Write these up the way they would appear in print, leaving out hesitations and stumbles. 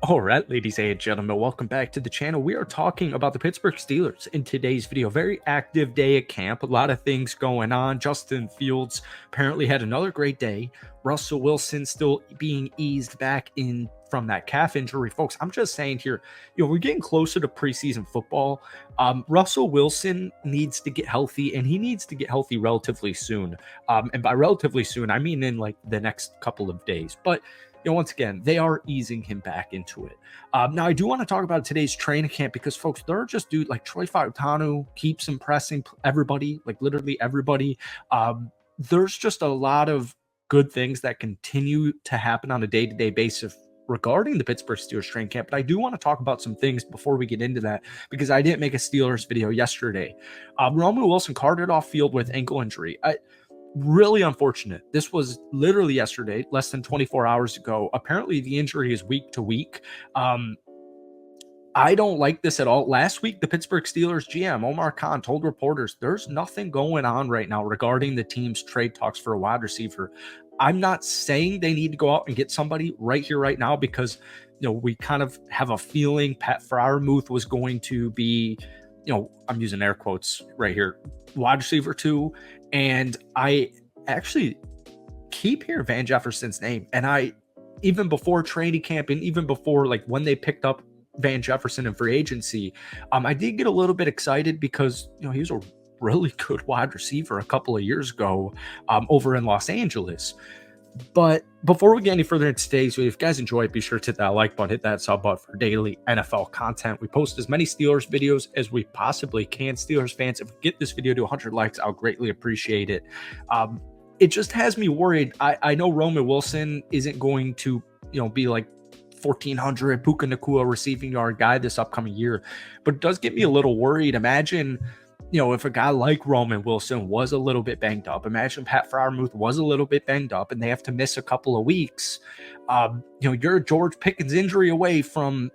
All right, ladies and gentlemen, welcome back to the channel. We are talking about the Pittsburgh Steelers in today's video. Very active day at camp, a lot of things going on. Justin Fields apparently had another great day. Russell Wilson still being eased back in from that calf injury. Folks, I'm just saying here, we're getting closer to preseason football. Russell Wilson needs to get healthy, and he needs to get healthy relatively soon. And by relatively soon, I mean in like the next couple of days. But once again, they are easing him back into it. Now, I do want to talk about today's training camp because, folks, there are just dudes like Troy Fautanu keeps impressing everybody, like literally everybody. There's just a lot of good things that continue to happen on a day-to-day basis regarding the Pittsburgh Steelers training camp. But I do want to talk about some things before we get into that because I didn't make a Steelers video yesterday. Roman Wilson carted off field with ankle injury. Really unfortunate. This was literally yesterday, less than 24 hours ago. Apparently, the injury is week to week. I don't like this at all. Last week, the Pittsburgh Steelers GM, Omar Khan, told reporters there's nothing going on right now regarding the team's trade talks for a wide receiver. I'm not saying they need to go out and get somebody right here, right now, because we kind of have a feeling Pat Freiermuth was going to be, I'm using air quotes right here, wide receiver 2. And I actually keep hearing Van Jefferson's name. And I, even before training camp and even before like when they picked up Van Jefferson in free agency, I did get a little bit excited because, he was a really good wide receiver a couple of years ago over in Los Angeles. But before we get any further into today's video, if you guys enjoy it, be sure to hit that like button, hit that sub button for daily NFL content. We post as many Steelers videos as we possibly can. Steelers fans, if we get this video to 100 likes, I'll greatly appreciate it. It just has me worried. I know Roman Wilson isn't going to, be like 1,400 Puka Nacua receiving yard guy this upcoming year, but it does get me a little worried. Imagine if a guy like Roman Wilson was a little bit banged up, imagine Pat Freiermuth was a little bit banged up and they have to miss a couple of weeks. You're a George Pickens injury away from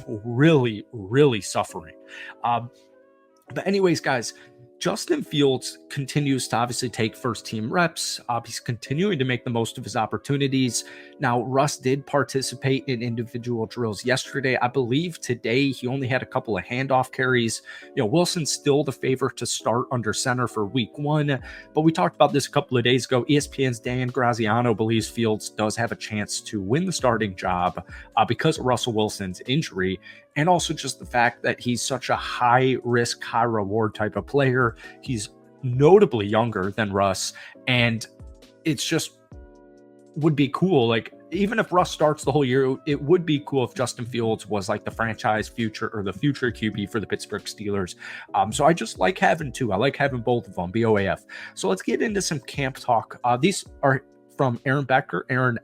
really, really suffering. But anyways, guys, Justin Fields continues to obviously take first team reps. He's continuing to make the most of his opportunities. Now, Russ did participate in individual drills yesterday. I believe today he only had a couple of handoff carries. Wilson's still the favorite to start under center for week 1. But we talked about this a couple of days ago. ESPN's Dan Graziano believes Fields does have a chance to win the starting job because of Russell Wilson's injury. And also just the fact that he's such a high risk, high reward type of player. He's notably younger than Russ. And it's just would be cool. Like, even if Russ starts the whole year, it would be cool if Justin Fields was like the franchise future or the future QB for the Pittsburgh Steelers. So I just like having two. I like having both of them, BOAF. So let's get into some camp talk. These are from Aaron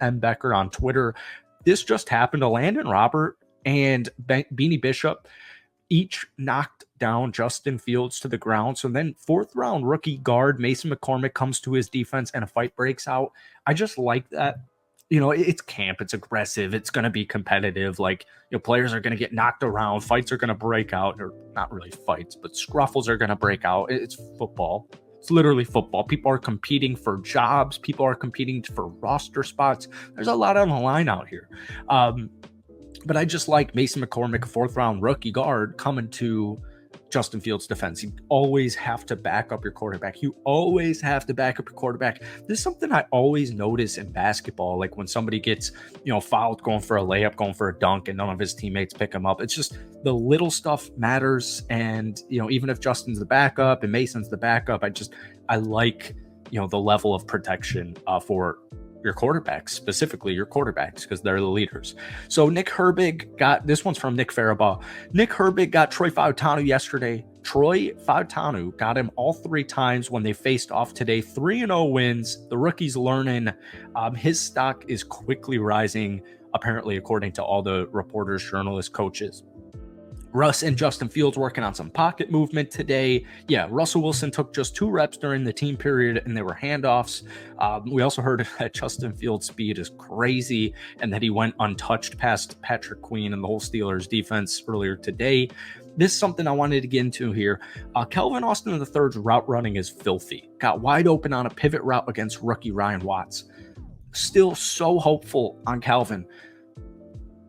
M. Becker on Twitter. This just happened to Landon Robert and Beanie Bishop each knocked down Justin Fields to the ground. So then 4th round rookie guard Mason McCormick comes to his defense and a fight breaks out. I just like that. It's camp, it's aggressive, it's going to be competitive. Like, players are going to get knocked around, fights are going to break out, or not really fights, but scruffles are going to break out. It's football. It's literally football. People are competing for jobs. People are competing for roster spots. There's a lot on the line out here. But I just like Mason McCormick, a 4th round rookie guard, coming to Justin Fields' defense. You always have to back up your quarterback. You always have to back up your quarterback. This is something I always notice in basketball. Like when somebody gets, fouled going for a layup, going for a dunk, and none of his teammates pick him up. It's just the little stuff matters. And, even if Justin's the backup and Mason's the backup, I like, the level of protection for your quarterbacks, specifically your quarterbacks, because they're the leaders. So Nick Herbig got, this one's from Nick Faribaugh. Nick Herbig got Troy Fautanu yesterday. Troy Fautanu got him all 3 times when they faced off today. 3-0 wins. The rookie's learning. His stock is quickly rising, apparently, according to all the reporters, journalists, coaches. Russ and Justin Fields working on some pocket movement today. Yeah, Russell Wilson took just 2 reps during the team period, and they were handoffs. We also heard that Justin Fields' speed is crazy and that he went untouched past Patrick Queen and the whole Steelers defense earlier today. This is something I wanted to get into here. Kelvin Austin III's route running is filthy. Got wide open on a pivot route against rookie Ryan Watts. Still so hopeful on Calvin.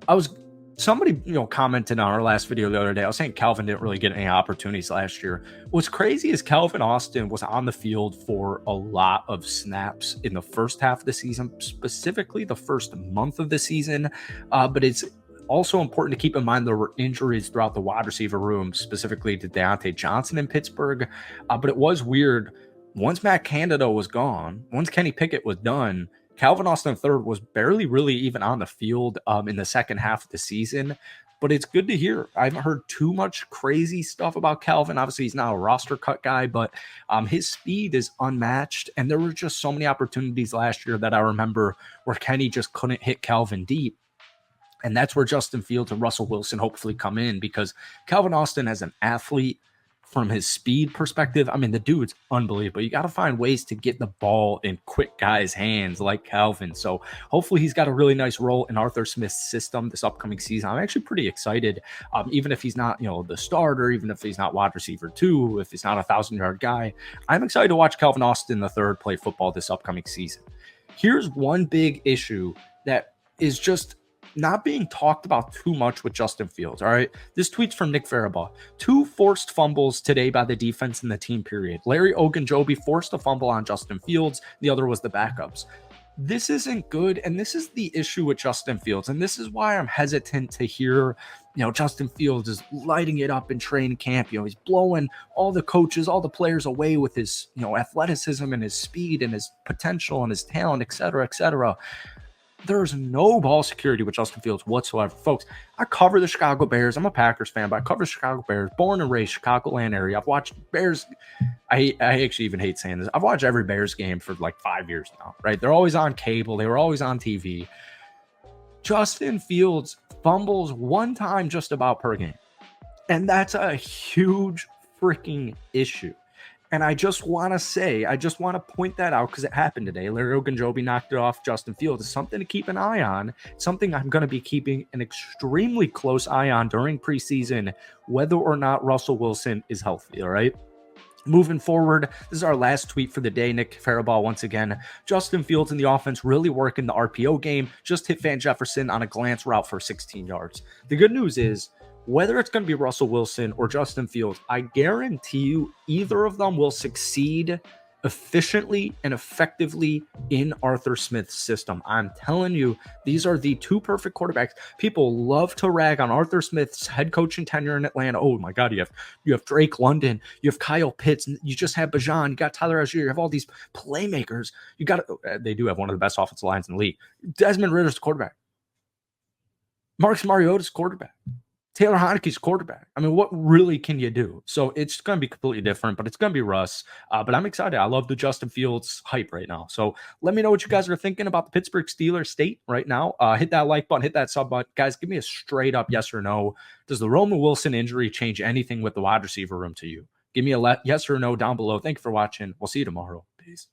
I was Somebody, commented on our last video the other day. I was saying Calvin didn't really get any opportunities last year. What's crazy is Calvin Austin was on the field for a lot of snaps in the first half of the season, specifically the first month of the season. But it's also important to keep in mind there were injuries throughout the wide receiver room, specifically to Deontay Johnson in Pittsburgh. But it was weird. Once Matt Canada was gone, once Kenny Pickett was done, Calvin Austin III was barely really even on the field in the second half of the season. But it's good to hear. I haven't heard too much crazy stuff about Calvin. Obviously, he's not a roster cut guy, but his speed is unmatched. And there were just so many opportunities last year that I remember where Kenny just couldn't hit Calvin deep. And that's where Justin Fields and Russell Wilson hopefully come in, because Calvin Austin as an athlete, from his speed perspective, I mean, the dude's unbelievable. You got to find ways to get the ball in quick guys' hands like Calvin. So hopefully he's got a really nice role in Arthur Smith's system this upcoming season. I'm actually pretty excited, even if he's not, the starter, even if he's not wide receiver 2, if he's not a 1,000-yard guy. I'm excited to watch Calvin Austin III play football this upcoming season. Here's one big issue that is just not being talked about too much with Justin Fields. All right. This tweet's from Nick Farabaugh. 2 forced fumbles today by the defense in the team period. Larry Ogunjobi forced a fumble on Justin Fields. The other was the backups. This isn't good. And this is the issue with Justin Fields. And this is why I'm hesitant to hear, Justin Fields is lighting it up in training camp. He's blowing all the coaches, all the players away with his, athleticism and his speed and his potential and his talent, et cetera, et cetera. There's no ball security with Justin Fields whatsoever. Folks, I cover the Chicago Bears. I'm a Packers fan, but I cover the Chicago Bears, born and raised Chicagoland area. I've watched Bears. I actually even hate saying this. I've watched every Bears game for like 5 years now, right? They're always on cable. They were always on TV. Justin Fields fumbles one time just about per game. And that's a huge freaking issue. And I just want to point that out because it happened today. Larry Ogunjobi knocked it off Justin Fields. It's something to keep an eye on. It's something I'm going to be keeping an extremely close eye on during preseason, whether or not Russell Wilson is healthy, all right? Moving forward, this is our last tweet for the day. Nick Farabaugh once again. Justin Fields in the offense really working the RPO game. Just hit Van Jefferson on a glance route for 16 yards. The good news is, whether it's going to be Russell Wilson or Justin Fields, I guarantee you either of them will succeed efficiently and effectively in Arthur Smith's system. I'm telling you, these are the 2 perfect quarterbacks. People love to rag on Arthur Smith's head coaching tenure in Atlanta. Oh my God, you have Drake London, you have Kyle Pitts, you just have Bijan, you got Tyler Algier, you have all these playmakers. They do have one of the best offensive lines in the league. Desmond Ritter's the quarterback. Marcus Mariota's quarterback. Taylor Heineke's quarterback. I mean, what really can you do? So it's going to be completely different, but it's going to be Russ. But I'm excited. I love the Justin Fields hype right now. So let me know what you guys are thinking about the Pittsburgh Steelers state right now. Hit that like button, hit that sub button. Guys, give me a straight up yes or no. Does the Roman Wilson injury change anything with the wide receiver room to you? Give me a yes or no down below. Thank you for watching. We'll see you tomorrow. Peace.